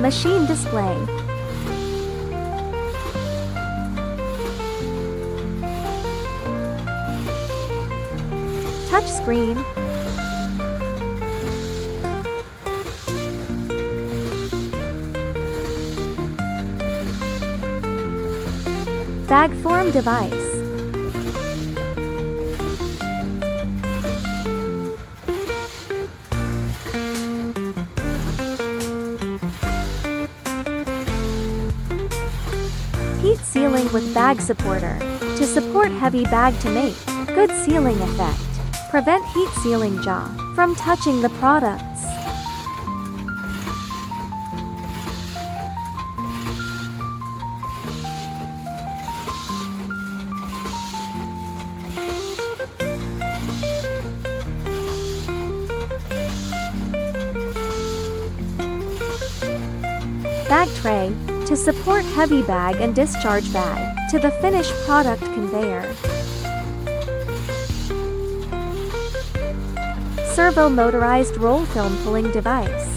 Machine display. Touch screen. Bag form device. Heat sealing with bag supporter. To support heavy bag to make good sealing effect. Prevent heat sealing jaw from touching the products. Bag tray. To support heavy bag and discharge bag to the finished product conveyor. Servo motorized roll film pulling device.